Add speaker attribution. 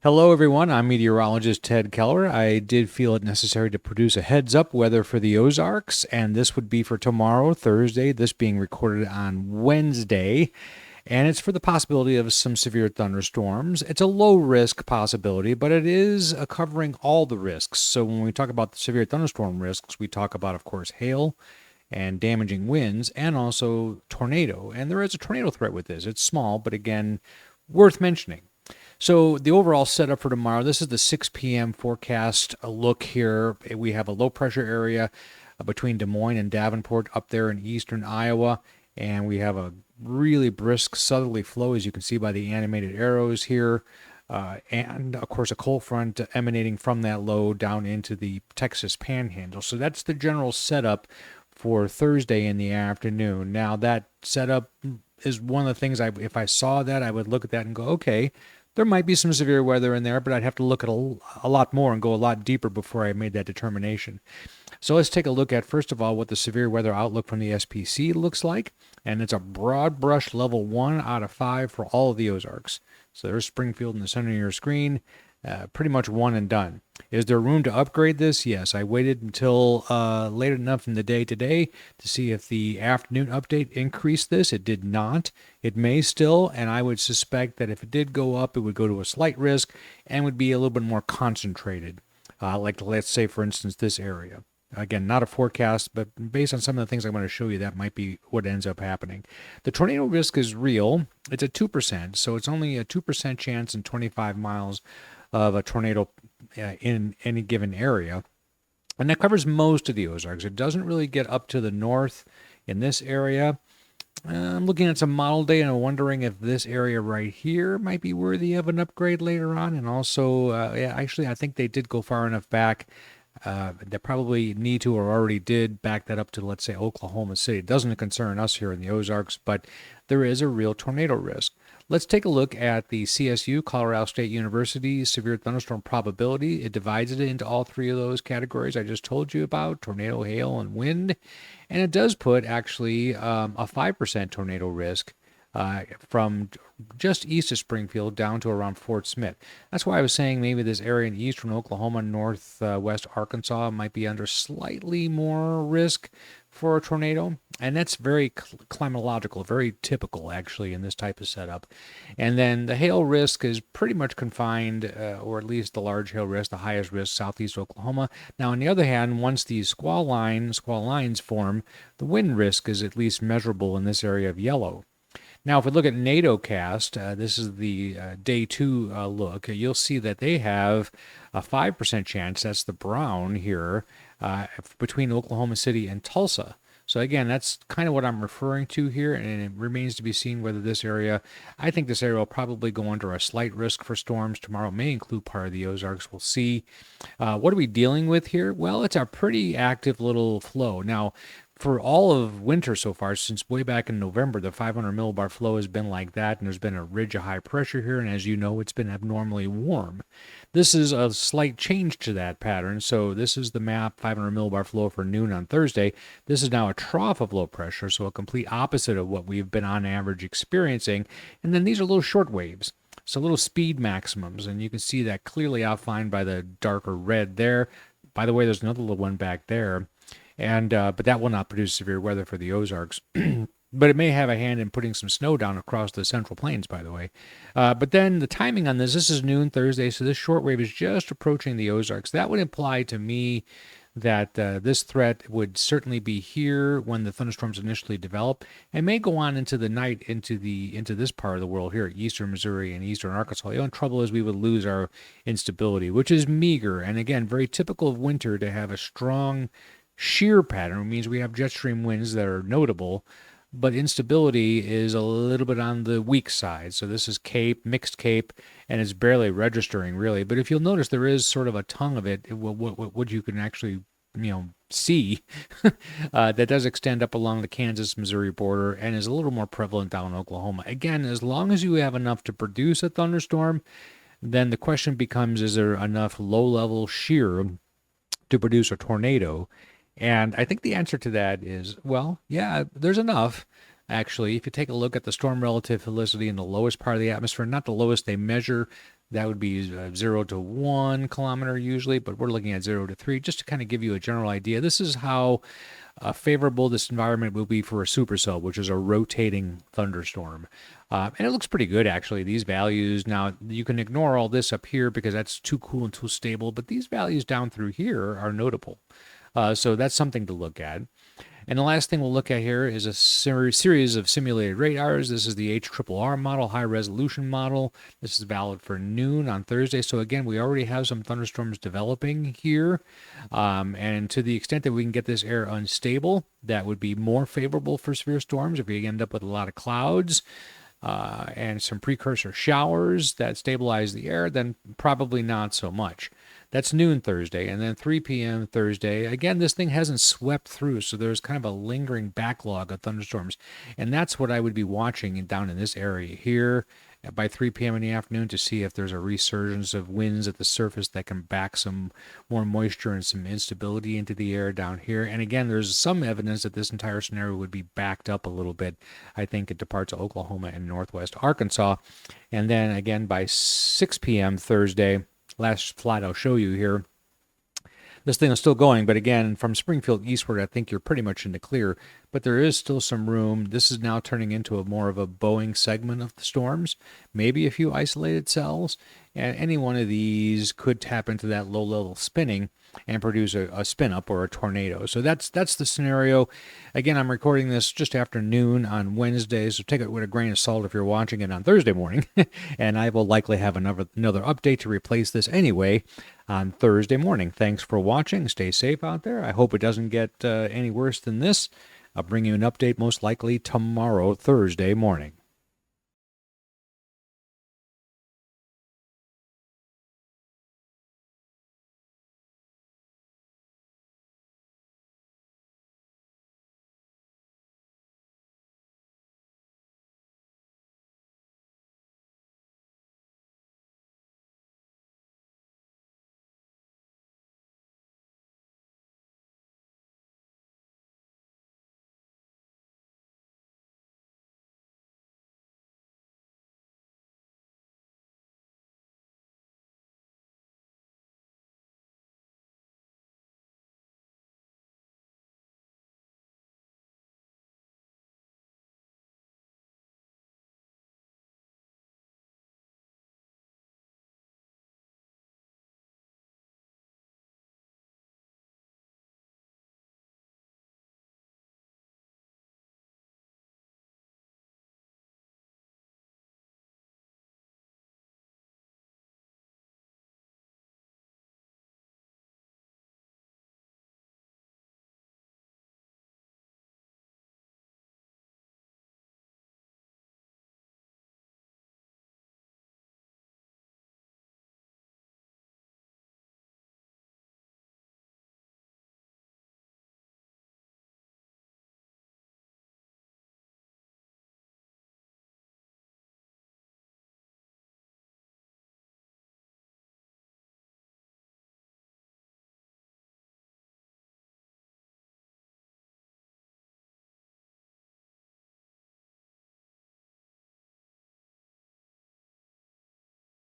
Speaker 1: Hello, everyone. I'm meteorologist Ted Keller. I did feel it necessary to produce a heads up weather for the Ozarks, and this would be for tomorrow, Thursday, this being recorded on Wednesday. And it's for the possibility of some severe thunderstorms. It's a low risk possibility, but it is covering all the risks. So when we talk about the severe thunderstorm risks, we talk about, of course, hail and damaging winds and also tornado. And there is a tornado threat with this. It's small, but again, worth mentioning. So the overall setup for tomorrow, this is the 6 p.m. forecast look here. We have a low pressure area between Des Moines and Davenport up there in eastern Iowa, and we have a really brisk southerly flow, as you can see by the animated arrows here. And of course, a cold front emanating from that low down into the Texas Panhandle. So that's the general setup for Thursday in the afternoon. Now, that setup is one of the things if I saw that, I would look at that and go, okay, there might be some severe weather in there, but I'd have to look at a lot more and go a lot deeper before I made that determination. So let's take a look at, first of all, what the severe weather outlook from the SPC looks like. And it's a broad brush level 1 out of 5 for all of the Ozarks. So there's Springfield in the center of your screen. Pretty much one and done. Is there room to upgrade this? Yes. I waited until late enough in the day today to see if the afternoon update increased this. It did not. It may still, and I would suspect that if it did go up, it would go to a slight risk and would be a little bit more concentrated. Like, let's say, for instance, this area. Again, not a forecast, but based on some of the things I'm going to show you, that might be what ends up happening. The tornado risk is real. It's at 2%, so it's only a 2% chance in 25 miles of a tornado in any given area. And that covers most of the Ozarks. It doesn't really get up to the north in this area. I'm looking at some model data and wondering if this area right here might be worthy of an upgrade later on. And also, actually, I think they did go far enough back. They probably need to or already did back that up to, let's say, Oklahoma City. It doesn't concern us here in the Ozarks, but there is a real tornado risk. Let's take a look at the CSU, Colorado State University, severe thunderstorm probability. It divides it into all three of those categories I just told you about, tornado, hail, and wind. And it does put actually a 5% tornado risk from just east of Springfield down to around Fort Smith. That's why I was saying maybe this area in eastern Oklahoma, northwest Arkansas might be under slightly more risk for a tornado. And that's very climatological, very typical actually in this type of setup. And then the hail risk is pretty much confined, or at least the large hail risk, the highest risk, southeast Oklahoma. Now, on the other hand, once these squall lines form, the wind risk is at least measurable in this area of yellow. Now, if we look at NATOcast, this is the day 2 look, you'll see that they have a 5% chance, that's the brown here, between Oklahoma City and Tulsa. So again, that's kind of what I'm referring to here, and it remains to be seen whether this area, I think this area will probably go under a slight risk for storms tomorrow. It may include part of the Ozarks. We'll see. What are we dealing with here? Well, it's a pretty active little flow. Now, for all of winter so far, since way back in November, the 500 millibar flow has been like that, and there's been a ridge of high pressure here, and as you know, it's been abnormally warm. This is a slight change to that pattern, so this is the map, 500 millibar flow for noon on Thursday. This is now a trough of low pressure, so a complete opposite of what we've been on average experiencing, and then these are little short waves. So little speed maximums, and you can see that clearly outlined by the darker red there. By the way, there's another little one back there. And but that will not produce severe weather for the Ozarks. But it may have a hand in putting some snow down across the Central Plains, by the way. But then the timing on this is noon Thursday, so this shortwave is just approaching the Ozarks. That would imply to me that this threat would certainly be here when the thunderstorms initially develop, and may go on into the night into this part of the world here, eastern Missouri and eastern Arkansas. The only trouble is we would lose our instability, which is meager, and again, very typical of winter to have a strong shear pattern. Means we have jet stream winds that are notable, but instability is a little bit on the weak side. So this is Cape, mixed Cape, and it's barely registering really. But if you'll notice, there is sort of a tongue of it, what you can actually see that does extend up along the Kansas-Missouri border and is a little more prevalent down in Oklahoma. Again, as long as you have enough to produce a thunderstorm, then the question becomes, is there enough low-level shear to produce a tornado? And I think the answer to that is, well, yeah, there's enough. Actually, if you take a look at the storm relative helicity in the lowest part of the atmosphere, not the lowest they measure, that would be 0 to 1 kilometer usually, but we're looking at 0 to 3 just to kind of give you a general idea. This is how favorable this environment will be for a supercell, which is a rotating thunderstorm. And it looks pretty good, actually, these values. Now, you can ignore all this up here because that's too cool and too stable, but these values down through here are notable. So that's something to look at. And the last thing we'll look at here is a series of simulated radars. This is the HRRR model, high resolution model. This is valid for noon on Thursday. So again, we already have some thunderstorms developing here. And to the extent that we can get this air unstable, that would be more favorable for severe storms. If you end up with a lot of clouds, and some precursor showers that stabilize the air, then probably not so much. That's noon Thursday, and then 3 p.m. Thursday. Again, this thing hasn't swept through, so there's kind of a lingering backlog of thunderstorms, and that's what I would be watching down in this area here by 3 p.m. in the afternoon to see if there's a resurgence of winds at the surface that can back some more moisture and some instability into the air down here. And again, there's some evidence that this entire scenario would be backed up a little bit, I think, into parts of Oklahoma and northwest Arkansas. And then again, by 6 p.m. Thursday, last slide I'll show you here, this thing is still going, but again, from Springfield eastward, I think you're pretty much in the clear, but there is still some room. This is now turning into more of a bowing segment of the storms, maybe a few isolated cells, and any one of these could tap into that low-level spinning and produce a spin-up or a tornado. So that's the scenario. Again, I'm recording this just after noon on Wednesday, so take it with a grain of salt if you're watching it on Thursday morning, and I will likely have another update to replace this anyway on Thursday morning. Thanks for watching. Stay safe out there. I hope it doesn't get any worse than this. I'll bring you an update most likely tomorrow, Thursday morning.